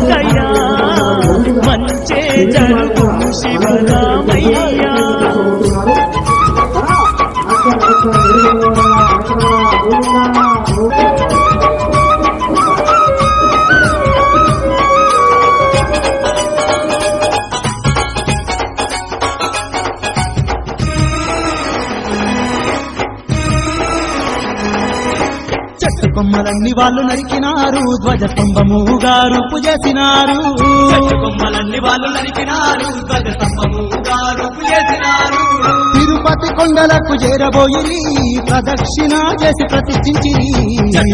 మొక్కయ్యా మంచే జరుగు శివరామయ్యా కొమ్మలన్నీ వాళ్ళు నరికినారు ధ్వజస్తంభముగా రూపు చేసినారు కొమ్మలన్నీ వాళ్ళు నరికినారు ధ్వజస్తంభముగా రూపు చేసినారు తిరుపతి కొండలకు చేరబోయి ప్రదక్షిణ చేసి ప్రతిష్ఠించి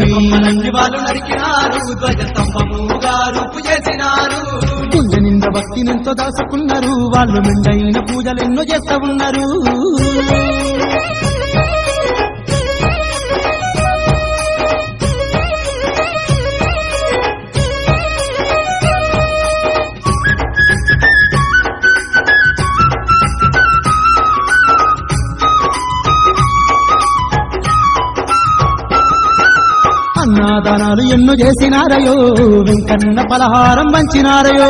కొమ్మలన్నీ వాళ్ళు నరికినారు ధ్వజస్తంభముగా రూపు చేసినారు గుండె నిండా భక్తినెంతో దాచుకున్నారు వాళ్ళు మెండైన పూజలెన్నో చేస్తా ఉన్నారు అన్నదానాలు ఎన్నో చేసినారయో వెంకన్న పలహారం పంచినారయో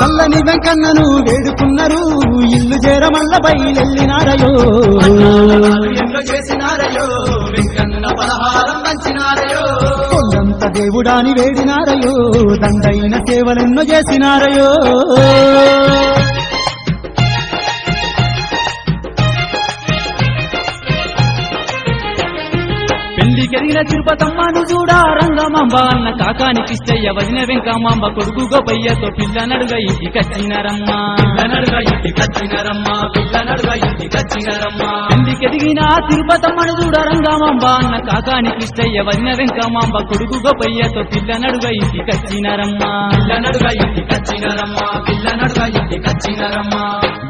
చల్లని వెంకన్నను వేడుకున్నారు ఇల్లు చేరమల్ల బయలెళ్ళినారయో కొండంత దేవుడాని వేడినారయో దండైన సేవలెన్నో చేసినారయో పెళ్లికెరిగిన తిరుపతమ్మను చూడా రంగమాంబ అన్న కాకానికిష్టయ్య వదిన వెంకమాంబ కొడుకు గోపయ్యతో పిల్లనడుగా ఇంటికొచ్చినారమ్మా పెళ్లికెరిగిన తిరుపతమ్మను చూడా రంగమాంబ అన్న కాకానికిష్టయ్య వదిన వెంకమాంబ కొడుకు గోపయ్యతో పిల్లనడుగా ఇంటికొచ్చినారమ్మా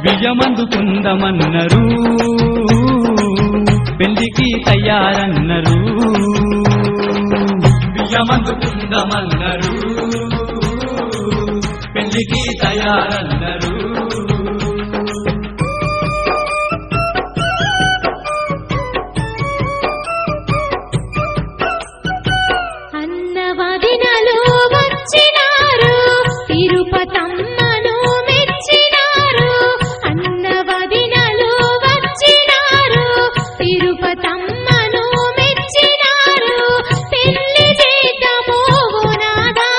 బియ్యమందుకుందమన్నరు పెళ్లికి తయారన్నరు బియ్యమందుకుందమన్నరు పెళ్లికి తయారన్నరు అన్నవదినలు వచ్చినారు తిరుపతమ్మను మెచ్చినారు అన్నవదినలు వచ్చినారు తిరుపతమ్మను మెచ్చినారు పెళ్లి చేద్దాము నాదా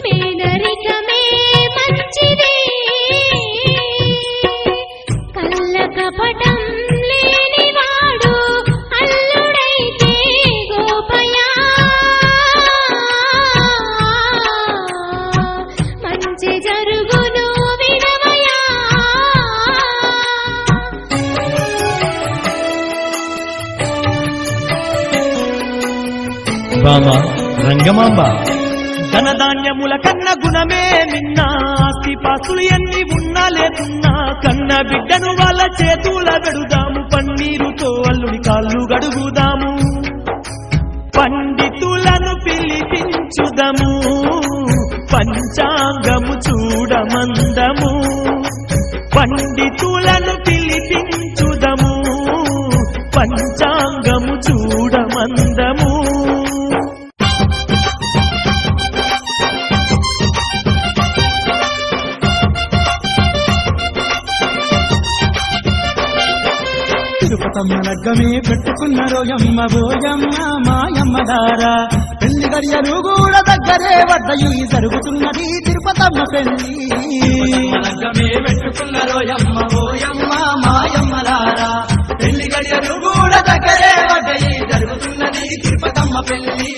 పేదరికమే మంచిది కళ్ళ కపటం లేనివాడు అల్లుడైతే గోపయ్య మంచి జరుగును వినవయ్యా బామా రంగమాంబ ధనధాన్యముల కన్న గుణమే నిన్న ఆస్తి పాస్తులు ఎన్ని ఉన్నా లేకున్నా కన్న బిడ్డను వాళ్ళ చేతుల గడుదాము పన్నీరుతో అల్లుని కాళ్ళు గడుగుదాము పండితులను పిలిపించుదము పంచాంగము చూడమందము పండితులను పిలిపించుదము పంచాంగము చూడమందము తిరుపతమ్మ లగ్గమే పెట్టుకున్నారో యమ్మ బోయమ్మ మాయమ్మ దారా పెళ్లి గడియలు కూడా దగ్గరే వద్దయి జరుగుతున్నది తిరుపతమ్మ పెళ్లి లగ్గమే పెట్టుకున్నారో యమ్మ బోయమ్మ మాయమ్మ దారా పెళ్లి గడియలు కూడా దగ్గరే వద్దయి జరుగుతున్నది తిరుపతమ్మ పెళ్లి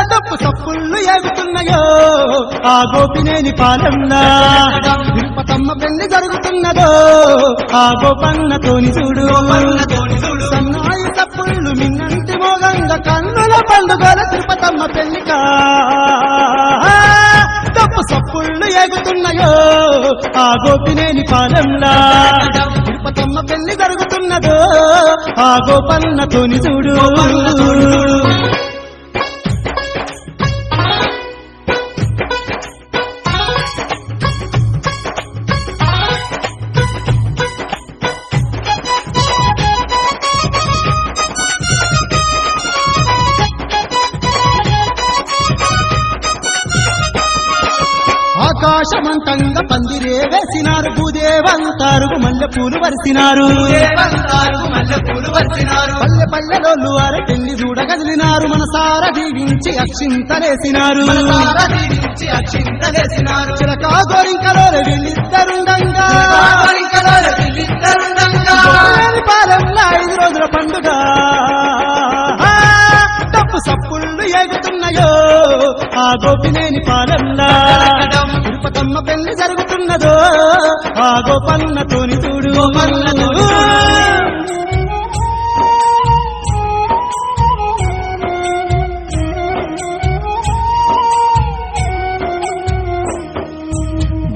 డప్పు సప్పుళ్ళు ఎగుతున్నాయో ఆ గోపినేని పాలన్నా తిరుపతమ్మ పెళ్లి జరుగుతున్నదో ఆ గోపన్నతోని చూడు సన్నాయి సప్పుళ్ళు మిన్నంటి మోగంగా కన్నుల పండుగల తిరుపతమ్మ పెళ్లికా డప్పు సప్పుళ్ళు ఏగుతున్నాయో ఆ గోపినేని పాలెంలా తిరుపతమ్మ పెళ్లి జరుగుతున్నదో ఆ గోపన్నతోని చూడు ఆకాశమంతంగా పందిరే వేసినారు భూదేవంతారు మల్లె పూలు వరిసినారు పల్లె పల్లెలోళ్ళు అరకెళ్ళి చూడగదిలినారు మనసార దీవించి అక్షింతలేసినారు చిలకా గోరింకలో వీళ్ళిద్దరుండంగా పాలెంలో 5 రోజుల పండుగ తప్పు సప్పుళ్ళు ఎగుతున్నాయో ఆ గోపినేని పాలెంలా తిరుపతమ్మ పెళ్లి జరుగుతున్నదో ఆ గోపన్నతోని చూడు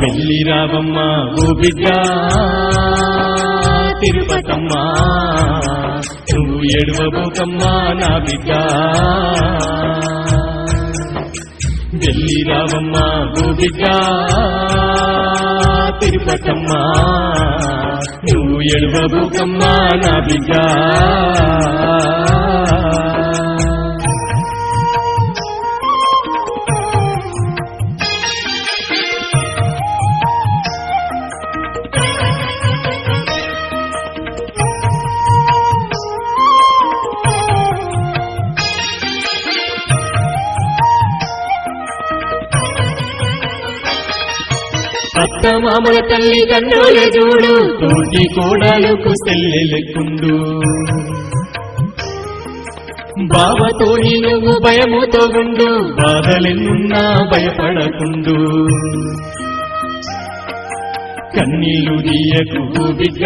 వెళ్ళి రావమ్మ ఓ బిడ్డ తిరుపతమ్మ నువ్వు ఏడవబోకమ్మా నా బిడ్డ వెళ్ళి రావమ్మ ఓ బిడ్డ తిరుపతమ్మ నువ్వు ఏడవబోకమ్మా నా బిడ్డ అత్తమామల తల్లి కన్నుల చూడు తోటి కోడలకు సెల్లెలెక్కుండు బావతోని నువ్వు భయముతో ఉండు బాధలెన్నున్నా భయపడకుండు కన్నీళ్ళు దీయకు బిడ్డ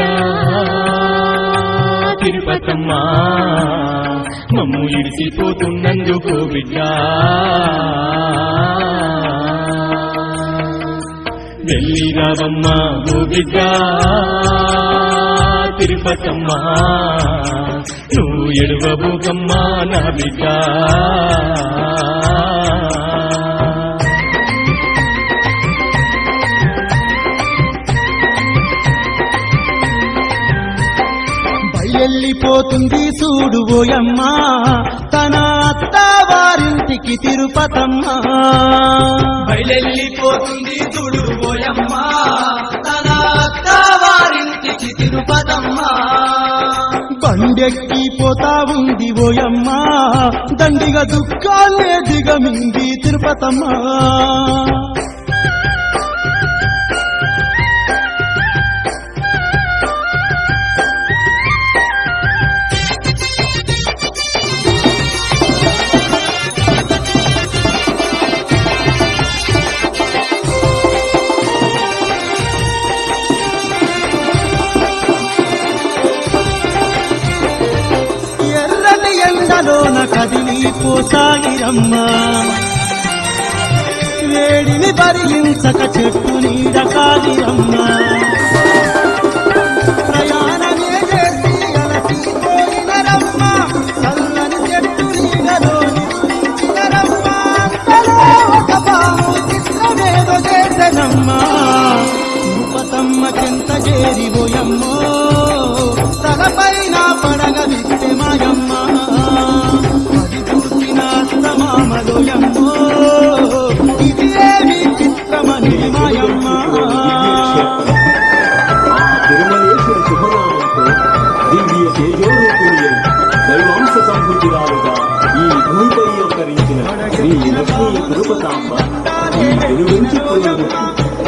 తిరుపతమ్మ మమ్ము ఇడిసిపోతున్నందుకు బిడ్డ వెళ్ళి రావమ్మ ఓ బిడ్డ తిరుపతమ్మ నువ్వు ఎడవబోకమ్మా నా బిడ్డ బయల్లిపోతుంది చూడు ఓయమ్మా తన అత్తవారింటికి తిరుపతమ్మ బయలెళ్ళిపోతుంది చూడు పోయమ్మా తన అత్తవారింటికి తిరుపతమ్మ బండెక్కి పోతా ఉంది ఓయమ్మా దండిగా దుఃఖాలే దిగమింది తిరుపతమ్మ ఎండలోన కదిలిపోసాగిరమ్మ వేడిని భరించక చెట్టు నీడ కాగిరమ్మ ప్రయాణమే చేసి అలసిపోయినరమ్మ చల్లని చెట్టు నీడలోని ఉంచినరమ్మ అంతలో ఒక పాము చిత్రమేదో చేసెనమ్మ తిరుపతమ్మ చెంత చేరిపోయమ్మో తలపైన పడగ విస్తే మాయమ్మ అది చూసిన అత్తమామలోయమ్మో ఇది ఏమి చిత్రమని మాయమ్మ తిరుమలేశ్వర శుభనామంతో దివ్య తేజోరూపిణి దైవాంశ సంభూతురాలుగా ఈ భూమిపై అవతరించిన శ్రీ లక్ష్మీ తిరుపతాంబ ఈ వెలుగొంచిపోయిన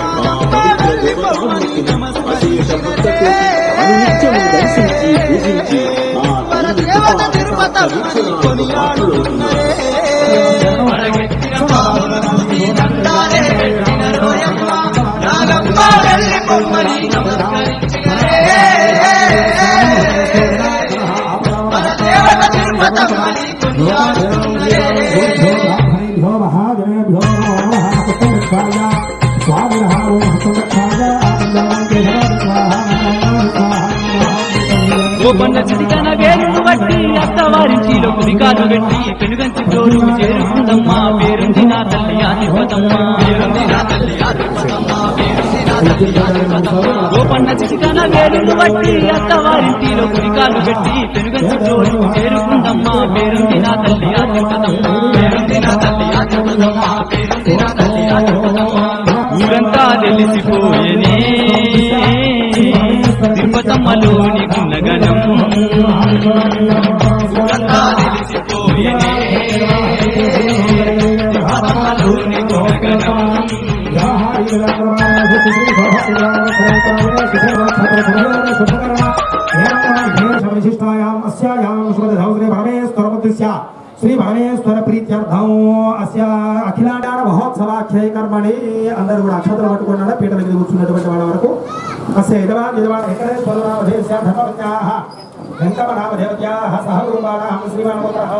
ఆ పవిత్ర దేవతామూర్తిని అశేష భక్తకోటి అనునిత్యము దర్శించి పూజించి ఆ తల్లి కృపా వీక్షణాలకు పాత్రులవుతున్నారు. స్వామి గోపన్న చిటికన వేలును బట్టి అత్తవారించిలో కురికాలు పెట్టి పెనుగంచి జోరు చేరుకుందమ్మా పేరుంది నా తల్లి ఆదిపతమ్మా గోపన్న చిటికన వేలును బట్టి అత్తవారింటిలో కురికాలు పెట్టి పెనుగంచి జోరు చేరుకుందమ్మా పేరుంది నా తల్లి ఆదిపతమ్మా ఊరంతా తెలిసిపోయనే తిరుపతమ్మలోని గుణగణం ఊరంతా తెలిసిపోయనే తిరుపతమ్మలోని గుణగణం శ్రీ పరమేశ్వర ప్రీత్యర్థం అస్య అఖిలాండాడ మహోత్సవాఖ్యయ కర్మణి అందరూ కూడా అక్షతలు పట్టుకున్నాడు పీట దగ్గర కూర్చున్నటువంటి వాళ్ళ వరకు అస్య యజమాన్ వెంకటేశ్వరనామధేయస్య ధర్మపత్యాః వెంకటనామధేవత్యాః సహ గురుబాణాః శ్రీమానపుత్రః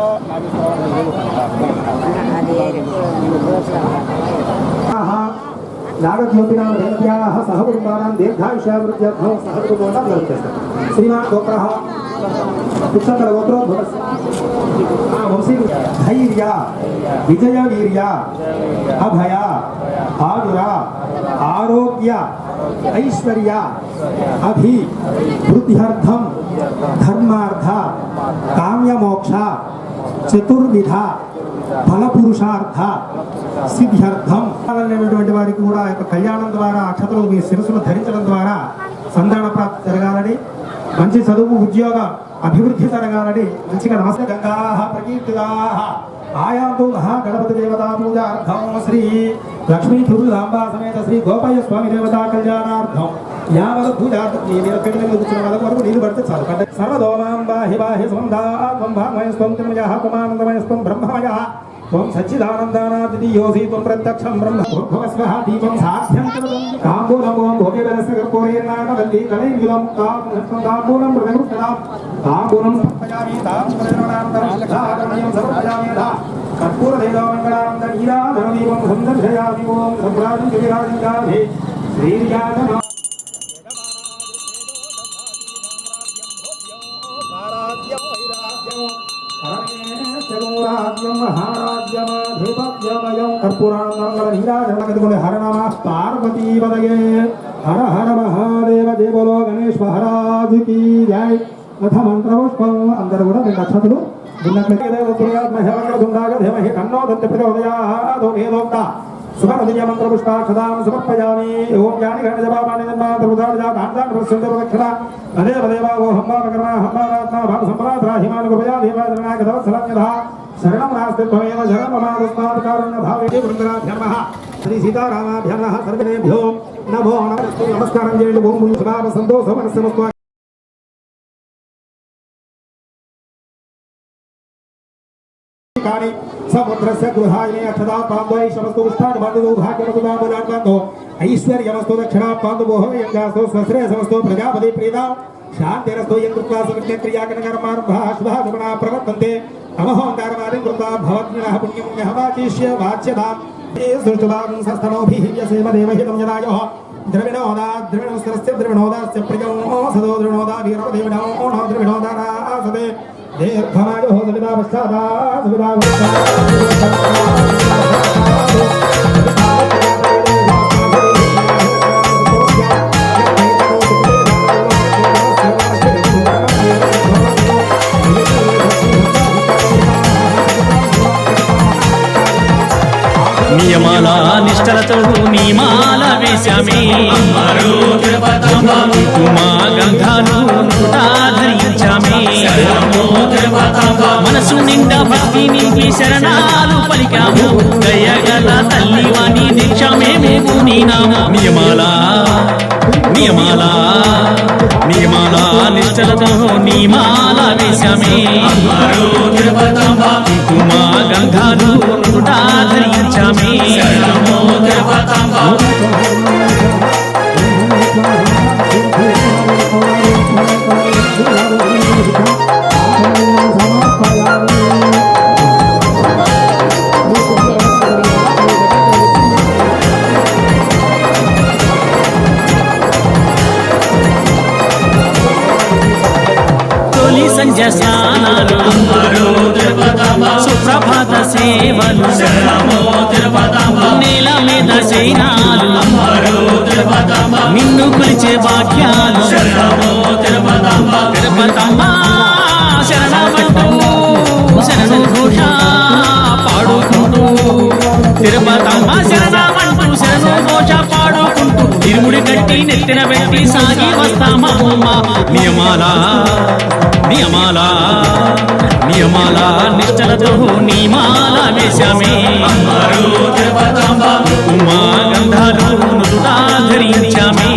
నాగజ్యోతినామధేవత్యాః సహ గురుబాణాం దీర్ఘాయుష్యావృత్యర్థం సహ గురుబాణాం లభిస్తారు శ్రీమాన్ గోత్రః పుక్షంతర గోత్రోద్భవస్య వంశీ ధైర్య విజయ వీర్య అభయ ఆదుర ఆరోగ్య ఐశ్వర్య అభి వృద్ధ్యర్థం ధర్మార్థ కామ్యమోక్ష చతుర్విధ ఫలపురుషార్థ సిద్ధ్యర్థం అనేటువంటి వారికి కూడా యొక్క కళ్యాణం ద్వారా అక్షతలు మీ శిరస్సును ధరించడం ద్వారా సంతాన ప్రాప్తి జరగాలని మంచి చదువు ఉద్యోగ అభివృద్ధి జరగాలని మంచిగా నమస్తే గంగాః ప్రకీర్తితాః ఆయాంతు మహాగణపతి దేవతా పూజార్థం శ్రీ లక్ష్మీ తిరులాంబా సమేత శ్రీ గోపయ్య స్వామి దేవతా కళ్యాణార్థం యావత్ పూజార్థం మీరు పెట్టిన కూర్చున్న వాళ్ళ వరకు నీరు పడితే చాలు సర్వదోమాం బాహి బాహి స్వందాత్మం భామయస్వం తిమయః త్వమానందమయస్వం బ్రహ్మమయః త్వం సచ్చిదానందానాదియోసి త్వం ప్రత్యక్షం బ్రహ్మ భవస్వః దీపం సాధ్యం తాంబూలం భోగేరస్య కర్పూరేణానవల్లి కలైర్యులం తాంబూలం ప్రతిమృష్టం తాంబూలం సమర్పయామి తాంబూలనానందరం సాగమయం సమర్పయామి కర్పూర దేవమంగళానంద నీరాధనదీపం సందర్శయామి ఓం సంప్రాజం విరాజించామి శ్రీర్యాజన హర నమ పార్వతీపదయే హర హర మహాదేవ జయ బోలో గణేష్ మహారాజ్ కీ జై అథ మంత్రపుష్పం అందరూ కూడా రెండు అక్షతలు కన్నో దంత ప్రచోదయాదో వేదోక్త సుమనదియ మంత్రపుష్పాక్షదాం సమర్పయామి ఓం యాని గణ జపాని ప్రదక్షిణ అదే దేవా ఓ హంబాకర్మ హంబారాత్మ భావ సంప్రాత్ర హిమాను కృపయా దేవాదనాగధవత్సలన్యధ శరణం నాస్తి త్వమేవ శరణమమాదస్మాత్ కారుణ్య భావేతి బృందరాభ్యర్మః శ్రీ సీతారామాభ్యర్మః సర్వేభ్యో నమో నమస్తే నమస్కారం చేయండి ఓం శుభావ సంతోష మనస్సమస్వ కాని సముద్రస్య గృహాయనే అక్షదా పాంబై సమస్త ఉష్టాన్ బంధు భాగ్యమతు దామోదాన్వంతో ఐశ్వర్యమస్తు దక్షిణా పాందు మోహయంగాస్తు స్వశ్రేయ సమస్తో ప్రజాపతి ప్రీతా శాంతిరస్తో యంకృత్వా సమజ్ఞ క్రియాకరణకర్మారంభా శుభాశుభనా ప్రవర్తంతే అమహోంకారమాదిం కృత్వా భవద్వినః పుణ్యం యహవాచీష్య వాచ్యతాం సృష్టువాం సస్తనోభిః యసేమ దేవహితం యదాయోః ద్రవిణోదా ద్రవిణోస్తరస్య ద్రవిణోదాస్య ప్రియం సదో ద్రవిణోదా వీరదేవినో నో ద్రవిణోదారాసదే దీర్ఘమాయో సువిధా పశ్చాదా సువిధా నియమాల నిష్టలతో నీ మాల వేశామే కుమా గంధాలు ధరించామే మనసు నిండా భక్తి నింపి శరణాలు పలికాము దయగల తల్లివాణి దీక్షామే మేము నీ నామ నియమాల నియమాల నియమాల నిష్టలతో నీ మాల వేశామే కుమా గంధాలు ధరించామే నిజ స్నానాలు సుప్రభాత సేవలు నేల మీద శయనాలు నిన్ను కొలిచే వాక్యాలు తిరుపతమ్మ శరణమంటూ శరణు ఘోష పాడుకుంటూ తిరుపతమ్మ శరణమంటూ శరణు ఘోష పాడుకుంటూ ఇరుముడి కట్టి నెత్తిన పెట్టి సాగి వస్తామా నియమాల నియమాల నియమాల నిష్టలతో నీమాల వేశామే ఉమా గంధాలు నుదుటా ధరించామే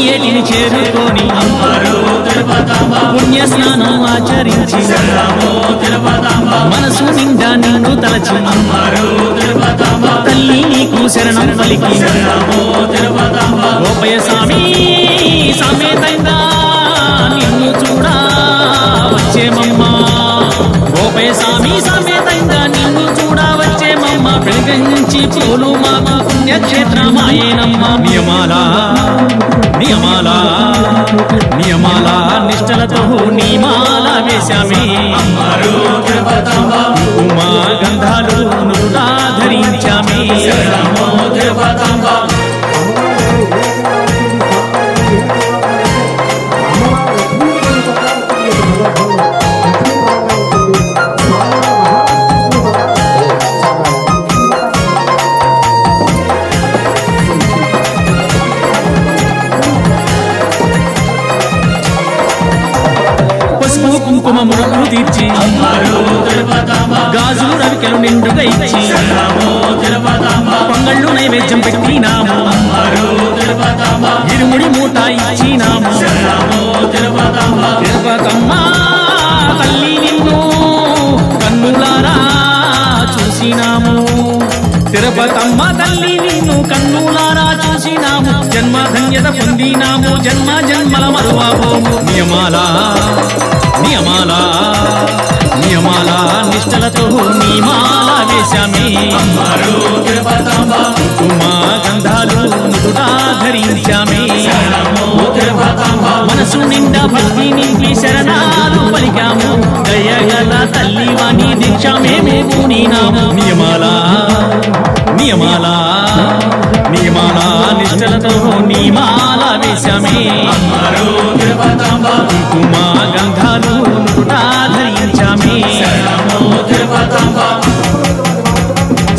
ఏటిని చేరుకొని పుణ్య స్నానం ఆచరించి మనసు నిండా నిన్ను తలచి తల్లి నీకు శరణం పలికి గోపయ్య స్వామి సమేతంగా నిన్ను చూడా వచ్చేమమ్మ గోపయ్య స్వామి సమేతంగా నిన్ను చూడా వచ్చేమమ్మ పెళ్ళి పూలు మాకు పుణ్యక్షేత్రమాయేనమ్మ నియమాల నియమాల నియమాల నిష్టలతో నీమాల వేశామే ఉమా గంధాలు నుదుటా ధరించామే కుంకుమ మురకులు తీర్చి గాజులు రవికెలు నిండుగా ఇచ్చి పొంగళ్ళు నైవేద్యం పెట్టినాము ఇరుముడి మూట ఇచ్చినాము తిరుపతమ్మ తల్లి నిన్ను కన్నులారా చూసినాము తిరుపతమ్మ తల్లి నిన్ను కన్నులారా చూసినాము జన్మధన్యత పొందినాము జన్మ జన్మల మరువాబోము నియమాల నియమాల నియమాల నిష్టలతో నీమాల వేశామే ఉమా గంధాలు నుదుటా ధరించామే మనసు నిండా భక్తి నింపి శరణాలు పలికాము దయగల తల్లి వాణి దీక్ష మేము పూనినాము నియమాల నియమాల నియమాల నిష్టలతో నీమాల వేశామే కుంకుమ గంధాలు నుదుటా ధరించామే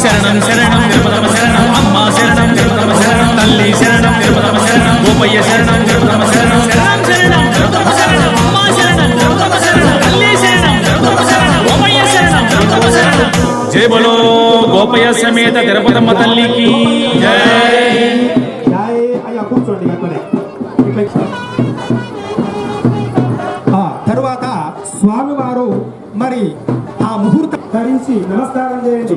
శరణం శరణం తిరుపతమ్మ శరణం అమ్మ శరణం తిరుపతమ్మ శరణం తల్లి శరణం తిరుపతమ్మ శరణం గోపయ్య శరణం తిరుపతమ్మ శరణం శరణం శరణం తిరుపతమ్మ శరణం అమ్మ శరణం తిరుపతమ్మ శరణం తల్లి శరణం తిరుపతమ్మ శరణం గోపయ్య శరణం తిరుపతమ్మ శరణం జై బలో గోపయ్య సమేత తిరుపతమ్మ తల్లికి జై. జై అయ్యా కూర్చోండి అక్కడే. తరువాత స్వామివారు మరి ఆ ముహూర్తం ధరించి నమస్కారం చేయండి.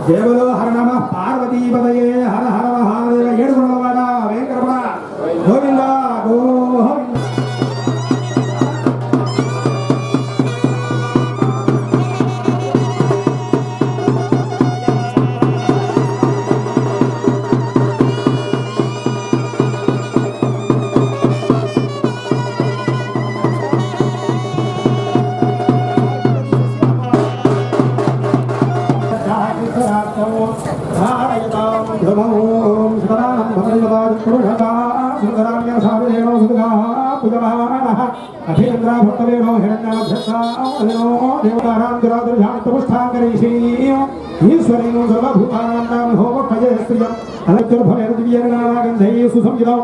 జయబలో హర నమ పార్వతీపదయే హర హర మహాదేవ ఏడుగుణవాడ వెంకటరమణ గోవింద గోవింద. అఖిలేంద్ర భక్తవేణో హిరణ్యాభ్యర్థావేణో దేవతానాం దురాదుర్భాంతముష్ఠాకరీషీ ఈశ్వరీం సర్వభూతానాం హోమపజే స్త్రియం అలక్తుర్భవేర్దివ్యనాగంధై సుసంయుతం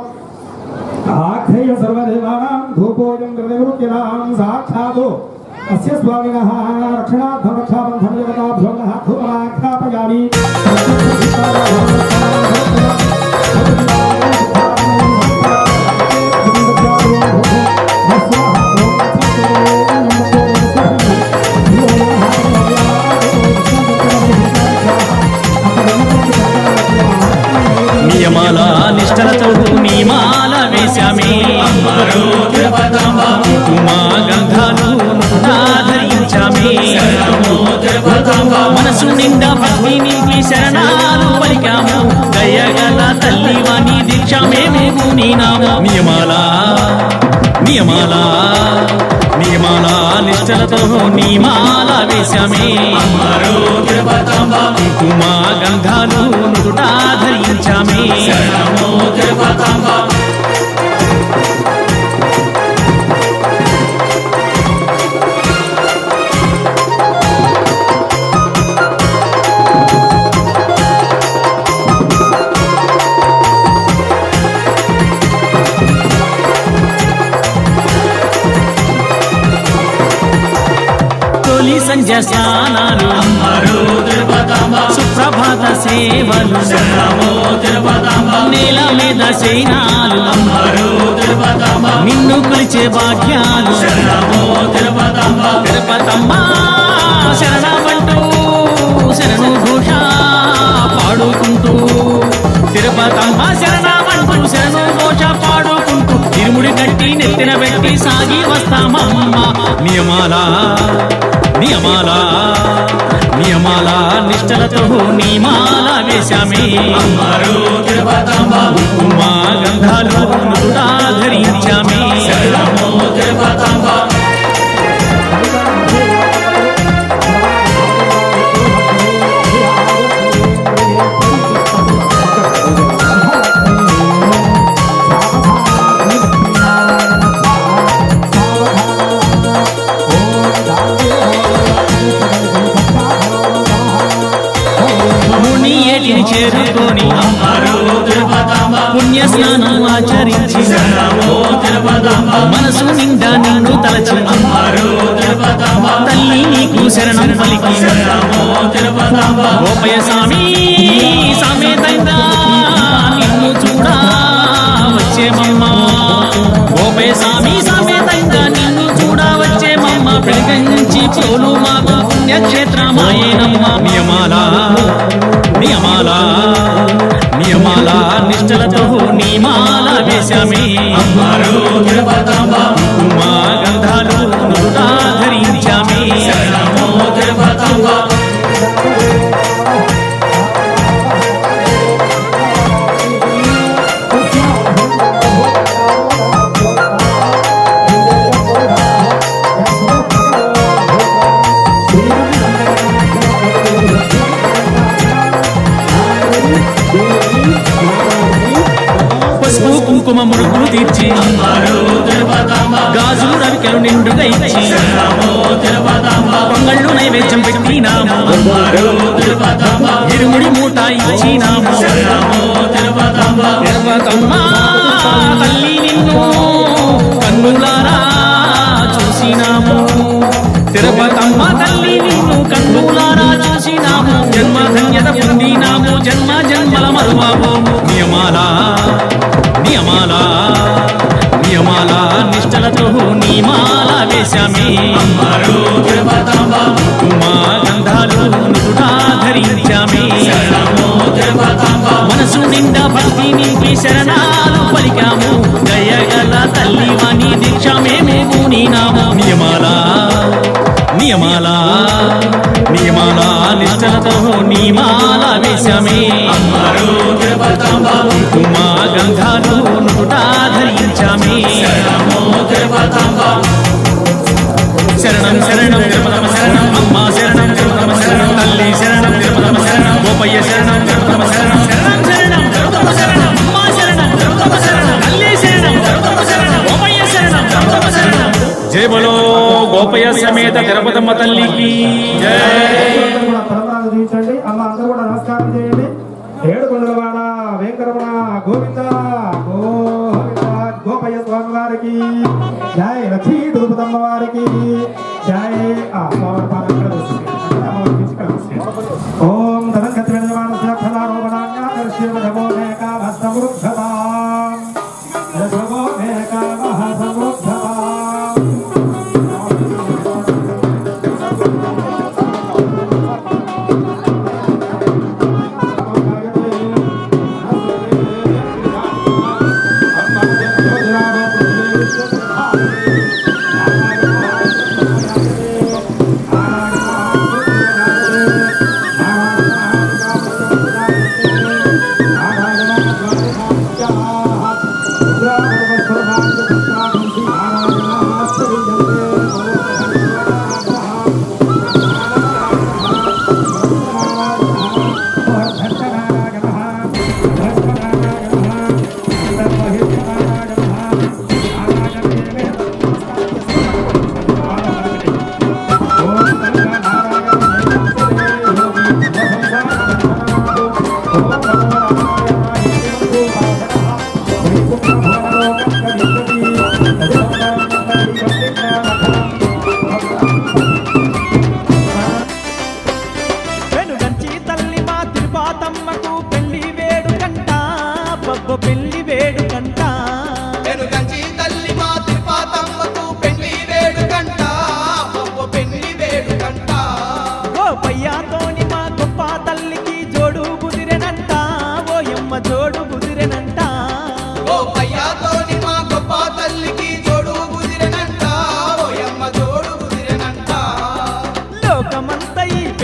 ఆఖ్యేయ సర్వదేవానాం ధూపోయం గృహవృత్యనాం సాక్షాత్ అస్య స్వామినః రక్షణార్థం రక్షాబంధం దేవతాభ్యో నః ధూపమాఖ్యాపయామి. నిండా భక్తి నింపి శరణాలు పలికాము దయగల తల్లివాణి దీక్ష మేము పూనినాము నియమాల నియమాల నియమాల నిష్టలతో నీమాల వేశామే కుంకుమ గంధాలు నుదుటా ధరించామే తొలి సంధ్య స్నానాలు సుప్రభాత సేవలు నేల మీద శయనాలు నిన్ను కొలిచే భాగ్యాలు తిరుపతమ్మ శరణమంటూ శరణు ఘోష పాడుకుంటూ తిరుపతమ్మ శరణమంటూ శరణు ఘోష పాడుకుంటూ ఇరుముడి కట్టి నెత్తిన పెట్టి సాగి వస్తామమ్మ నియమాల నియమాల నియమాల నిష్టలతో నీమాల వేశామే ఉమా గంధాలు నుదుటా ధరించామే మునియేటిని చేరుకొని పుణ్య స్నానం ఆచరించి మనసు నిండా నిన్ను తలచి తల్లి నీకు శరణం పలికి గోపయ స్వామి సమేతంగా నిన్ను చూడా వచ్చేమమ్మ గోపయ స్వామి సమేతంగా నిన్ను చూడా వచ్చేమమ్మ పెళ్ళించి పోలు మాకు పుణ్యక్షేత్రమాయేనమ్మ నియమాల నియమాల నియమాల నిష్టలతో నీమాల వేశామే ఉమా గంధాలు నుదుటా ధరించామే పసుపు కుంకుమ ముడుపులు తీర్చి గాజు రవికెలు నిండుగా ఇచ్చి పొంగళ్ళు నైవేద్యం పెట్టినాము ఇరుముడి మూట ఇచ్చినాము తిరుపతమ్మ తల్లి నిన్ను కన్నులారా చూసినాము తిరుపతమ్మ తల్లి నిన్ను కన్నులారా చూసినాము జన్మ ధన్యత పొందినాము జన్మ జన్మల మరువాబోము నియమాల నియమాల నియమాల నిష్టలతో నీమాల వేశామే ఉమా గంధాలు నుదుటా ధరించామే మనసు నిండా భక్తి నింపి శరణాలు పలికాము దయగల తల్లివాణి దీక్ష మేము పూనినాము నియమాల నియమాల నియమాల నిష్టలతో నీమాల వేశామే ఉమా గంధాలు నుదుటా ధరించామే శరణం శరణం తిరుపతమ్మ శరణం అమ్మ శరణం తిరుపతమ్మ శరణం తల్లి శరణం తిరుపతమ్మ శరణం గోపయ్య శరణం తిరుపతమ్మ శరణం శరణం శరణం తిరుపతమ్మ శరణం అమ్మ శరణం తిరుపతమ్మ శరణం తల్లి శరణం తిరుపతమ్మ శరణం గోపయ్య శరణం తిరుపతమ్మ శరణం జై బలో గోపయ్య సమేత తిరుపతమ్మ తల్లికి జై. తలరాలు చూపించండి అమ్మ అందరూ కూడా నమస్కారం చేయండి. ఏడుకొండలవాడ వెంకరమణ గోవింద గోవింద గోపయ్య స్వామి వారికి జై. లక్ష్మీ తిరుపతమ్మ వారికి జై. ఓం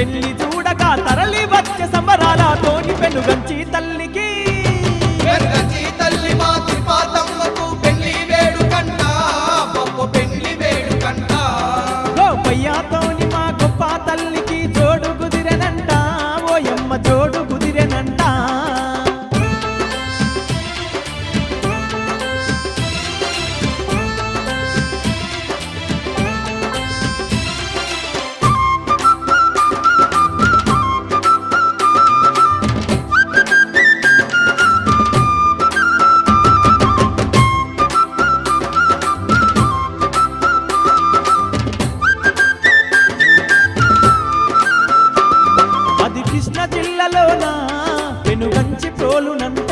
పెళ్లి చూడగా తరలి వచ్చే సంబరాలతోని పెనుగంచి తల్లికి వెనుగంచి తల్లి మా తిరుపతమ్మకు పెళ్లి వేడుకంట గొప్ప పెళ్లి వేడుకంట గోపయ్యతోని మా గొప్ప తల్లికి జోడు కుదిరెనంట ఓయమ్మ జోడు కుదిరెనంట అది కృష్ణ జిల్లాలోన పెనుగంచి ప్రోలునంట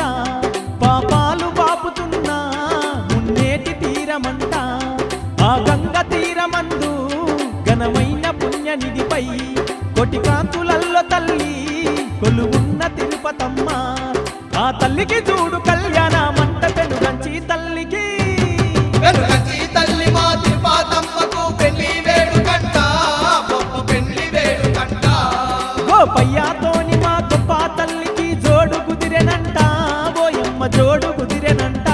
పాపాలు బాపుతున్నా మున్నేటి తీరమంట ఆ గంగ తీరమందు ఘనమైన పుణ్యనిధిపై కోటి కాంతులల్లో తల్లి కొలువున్న తిరుపతమ్మ ఆ తల్లికి చూడు కళ్యాణమంట పెనుగంచి తల్లికి వెనుగంచి తల్లి మా తిరుపతమ్మకు పెళ్లి వేడుకంట గొప్ప పెళ్లి వేడుకంట గోపయ్యతోని మా గొప్ప తల్లికి జోడు కుదిరెనంట ఓయమ్మ జోడు కుదిరెనంట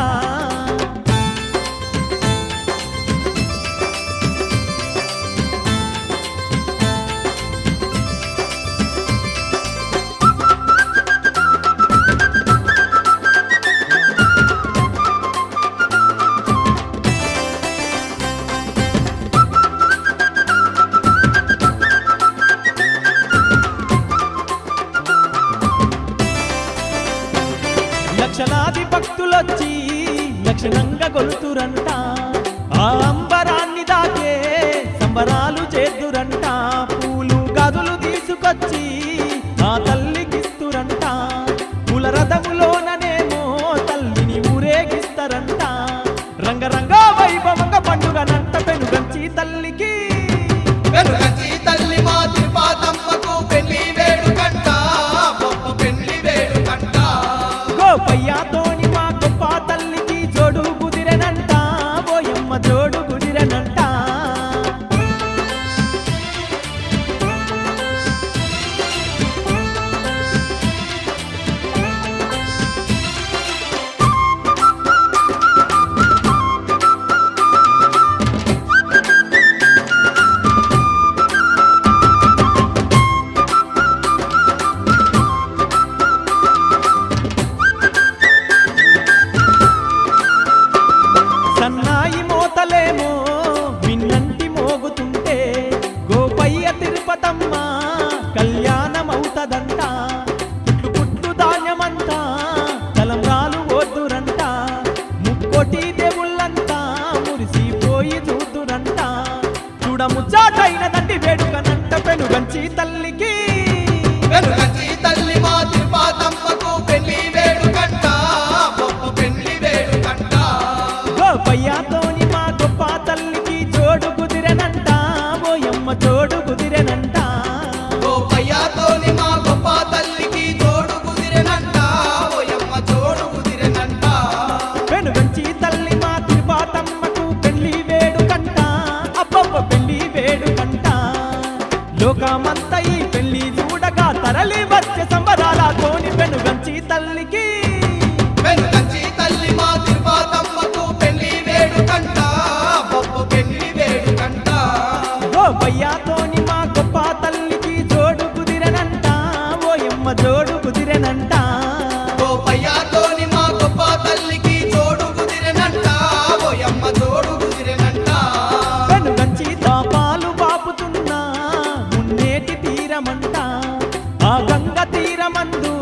లక్షలాది భక్తులొచ్చి లక్షణంగా కొలుతురంట ఆ అంబరాన్ని దాకే సంబరాలు చేద్దురంట పూలు గదులు తీసుకొచ్చి ఆ తల్లికిస్తురంట పూల రథములోననేమో తల్లిని ఊరేగిస్తారంట రంగరంగ వైభవంగా పండుగనంట పెనుగంచి తల్లికి వెనుగంచి తల్లి మా తిరుపతమ్మకు పెళ్లి వేడుకంట గొప్ప పెళ్లి వేడుకంట గోపయ్యతోని మా గొప్ప తల్లికి జోడు కుదిరెనంట ఓయమ్మ జోడు కుదిరెనంట సన్నాయి మోతలేమో విన్నంటి మోగుతుంటే గోపయ్య తిరుపతమ్మ కళ్యాణమవుతదంట పుట్లు పుట్లు ధాన్యమంతా తలంబ్రాలు ఓద్దురంట ముక్కోటి దేవుళ్ళంతా మురిసిపోయి చూద్దురంట చూడముచ్చాటైనదండి వేడుకనంట పెనుగంచి తల్లికి వెనుగంచి తల్లి మా తిరుపతమ్మకు పెళ్లి వేడుకంట గొప్ప పెళ్లి వేడుకంట గోపయ్యతోని మా గొప్ప తల్లికి జోడు కుదిరెనంట ఓయమ్మ జోడు కుదిరెనంట గోపయ్యతోని మా గొప్ప తల్లికి జోడు కుదిరెనంట ఓయమ్మ జోడు కుదిరెనంట పెనుగంచి తల్లి మా తిరుపతమ్మకు పెళ్లి వేడుకంట అబ్బబ్బ పెళ్లి వేడుకంట లోకమంతా ఈ పెళ్లి చూడగా తరలి వచ్చే సంబరాలతోని పెనుగంచి తల్లికి వెనుగంచి తల్లి మా తిరుపతమ్మకు పెళ్లి వేడుకంట గొప్ప పెళ్లి వేడుకంట గోపయ్యతోని మా గొప్ప తల్లికి జోడు కుదిరెనంట ఓయమ్మ జోడు కుదిరెనంట గోపయ్యతోని మా గొప్ప తల్లికి జోడు కుదిరెనంట ఓయమ్మ జోడు కుదిరెనంట పెనుగంచి తాపాలు బాపుతున్నా మున్నేటి తీరమంట ఆ గంగ తీరమందు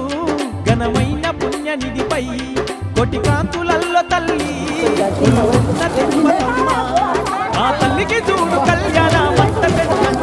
ఘనమైన పుణ్యనిధిపై కోటి కాంతులల్లో తల్లి కొలువున్న తిరుపతమ్మ ఆ తల్లికి చూడు కళ్యాణమంట పెనుగంచి